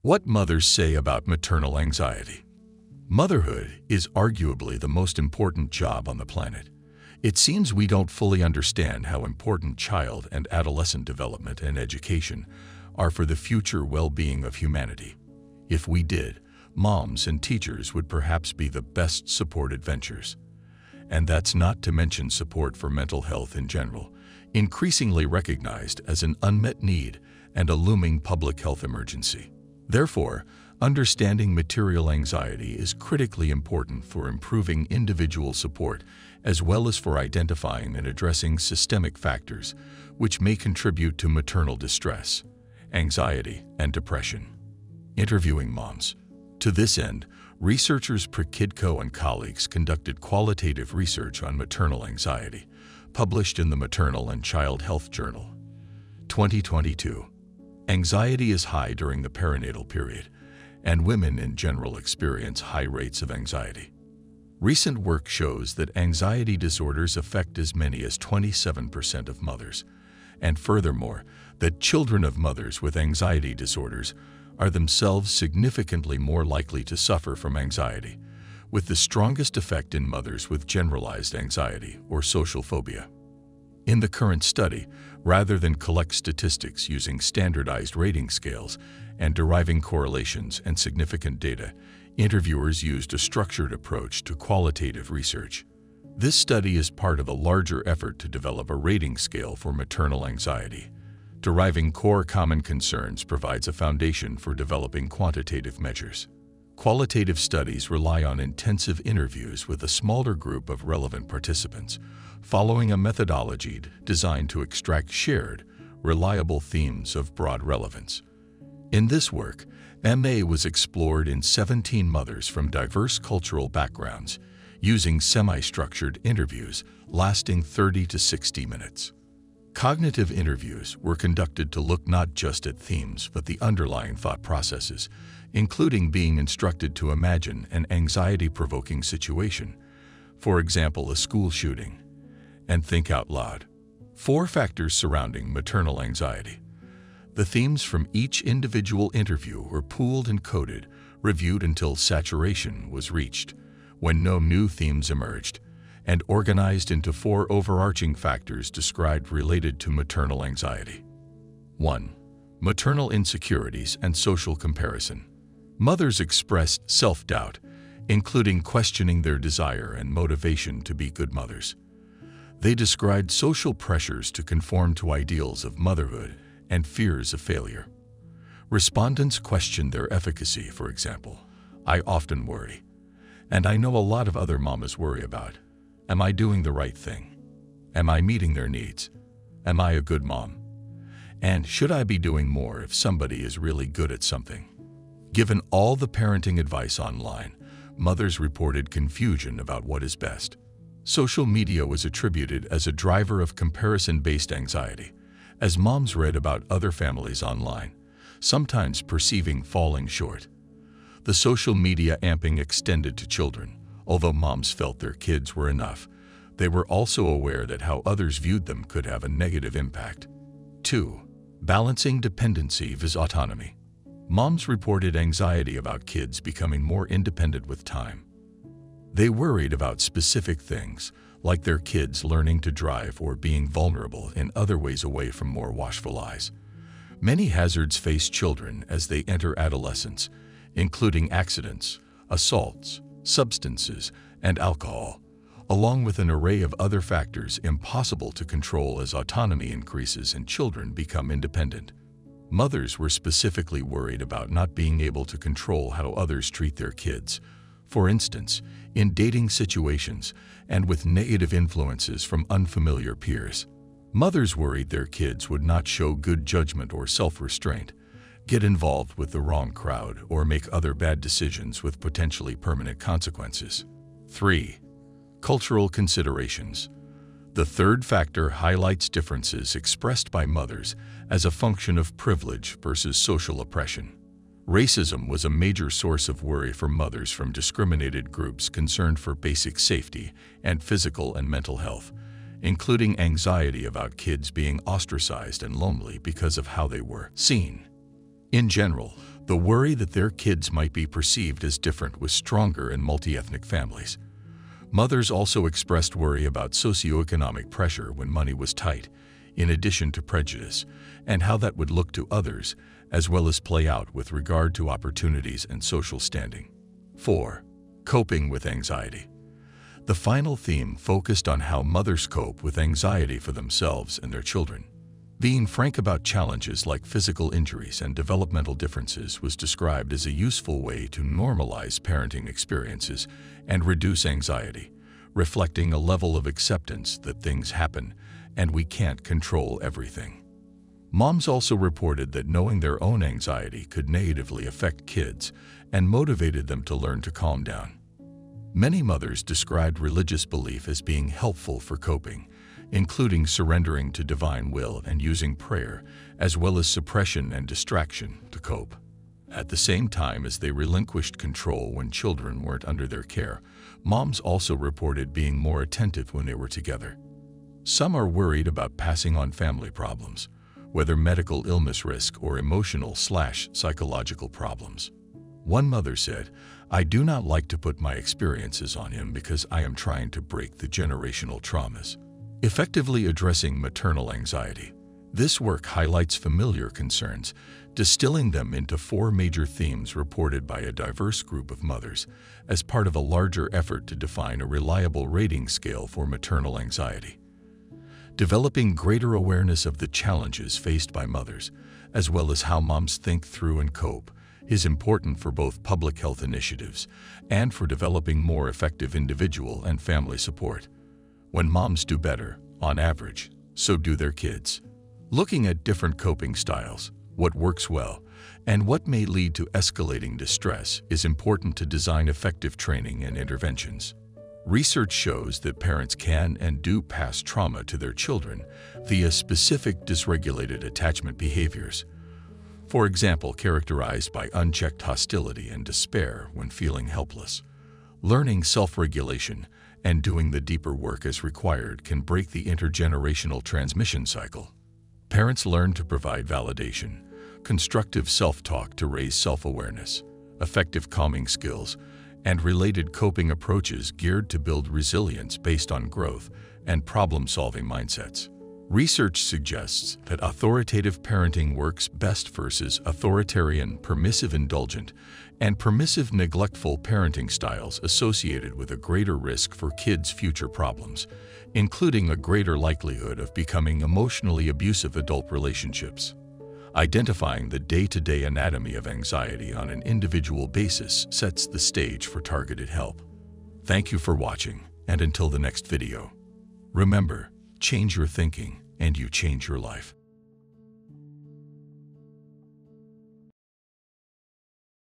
What mothers say about maternal anxiety. Motherhood is arguably the most important job on the planet. It seems we don't fully understand how important child and adolescent development and education are for the future well-being of humanity. If we did, moms and teachers would perhaps be the best supported ventures. And that's not to mention support for mental health in general, increasingly recognized as an unmet need and a looming public health emergency. Therefore, understanding maternal anxiety is critically important for improving individual support as well as for identifying and addressing systemic factors which may contribute to maternal distress, anxiety, and depression. Interviewing moms. To this end, researchers Prikhidko and colleagues conducted qualitative research on maternal anxiety, published in the Maternal and Child Health Journal. 2022. Anxiety is high during the perinatal period, and women in general experience high rates of anxiety. Recent work shows that anxiety disorders affect as many as 27% of mothers, and furthermore, that children of mothers with anxiety disorders are themselves significantly more likely to suffer from anxiety, with the strongest effect in mothers with generalized anxiety or social phobia. In the current study, rather than collect statistics using standardized rating scales and deriving correlations and significant data, interviewers used a structured approach to qualitative research. This study is part of a larger effort to develop a rating scale for maternal anxiety. Deriving core common concerns provides a foundation for developing quantitative measures. Qualitative studies rely on intensive interviews with a smaller group of relevant participants, following a methodology designed to extract shared, reliable themes of broad relevance. In this work, MA was explored in 17 mothers from diverse cultural backgrounds, using semi-structured interviews lasting 30 to 60 minutes. Cognitive interviews were conducted to look not just at themes but the underlying thought processes, including being instructed to imagine an anxiety-provoking situation, for example a school shooting, and think out loud. 4 factors surrounding maternal anxiety. The themes from each individual interview were pooled and coded, reviewed until saturation was reached, when no new themes emerged, and organized into 4 overarching factors described related to maternal anxiety. 1. Maternal insecurities and social comparison. Mothers expressed self-doubt, including questioning their desire and motivation to be good mothers. They described social pressures to conform to ideals of motherhood and fears of failure. Respondents questioned their efficacy, for example. I often worry, and I know a lot of other mamas worry about. Am I doing the right thing? Am I meeting their needs? Am I a good mom? And should I be doing more if somebody is really good at something? Given all the parenting advice online, mothers reported confusion about what is best. Social media was attributed as a driver of comparison-based anxiety, as moms read about other families online, sometimes perceiving falling short. The social media amping extended to children. Although moms felt their kids were enough, they were also aware that how others viewed them could have a negative impact. 2. Balancing dependency vs. autonomy. Moms reported anxiety about kids becoming more independent with time. They worried about specific things, like their kids learning to drive or being vulnerable in other ways away from more watchful eyes. Many hazards face children as they enter adolescence, including accidents, assaults, substances, and alcohol, along with an array of other factors impossible to control as autonomy increases and children become independent. Mothers were specifically worried about not being able to control how others treat their kids, for instance, in dating situations and with negative influences from unfamiliar peers. Mothers worried their kids would not show good judgment or self-restraint, get involved with the wrong crowd, or make other bad decisions with potentially permanent consequences. 3. Cultural considerations. The third factor highlights differences expressed by mothers as a function of privilege versus social oppression. Racism was a major source of worry for mothers from discriminated groups concerned for basic safety and physical and mental health, including anxiety about kids being ostracized and lonely because of how they were seen. In general, The worry that their kids might be perceived as different was stronger in multi-ethnic families. Mothers also expressed worry about socioeconomic pressure when money was tight, in addition to prejudice, and how that would look to others, as well as play out with regard to opportunities and social standing. 4. Coping with anxiety. The final theme focused on how mothers cope with anxiety for themselves and their children. Being frank about challenges like physical injuries and developmental differences was described as a useful way to normalize parenting experiences and reduce anxiety, reflecting a level of acceptance that things happen and we can't control everything. Moms also reported that knowing their own anxiety could negatively affect kids and motivated them to learn to calm down. Many mothers described religious belief as being helpful for coping, including surrendering to divine will and using prayer, as well as suppression and distraction to cope. At the same time as they relinquished control when children weren't under their care, moms also reported being more attentive when they were together. Some are worried about passing on family problems, whether medical illness risk or emotional/psychological problems. One mother said, "I do not like to put my experiences on him because I am trying to break the generational traumas." Effectively addressing maternal anxiety. This work highlights familiar concerns, distilling them into 4 major themes reported by a diverse group of mothers as part of a larger effort to define a reliable rating scale for maternal anxiety. Developing greater awareness of the challenges faced by mothers, as well as how moms think through and cope, is important for both public health initiatives and for developing more effective individual and family support. When moms do better, on average, so do their kids. Looking at different coping styles, what works well, and what may lead to escalating distress is important to design effective training and interventions. Research shows that parents can and do pass trauma to their children via specific dysregulated attachment behaviors. For example, characterized by unchecked hostility and despair when feeling helpless. Learning self-regulation and doing the deeper work as required can break the intergenerational transmission cycle. Parents learn to provide validation, constructive self-talk to raise self-awareness, effective calming skills, and related coping approaches geared to build resilience based on growth and problem-solving mindsets. Research suggests that authoritative parenting works best versus authoritarian, permissive indulgent, and permissive neglectful parenting styles associated with a greater risk for kids' future problems, including a greater likelihood of becoming emotionally abusive adult relationships. Identifying the day-to-day anatomy of anxiety on an individual basis sets the stage for targeted help. Thank you for watching, and until the next video. Remember, change your thinking, and you change your life.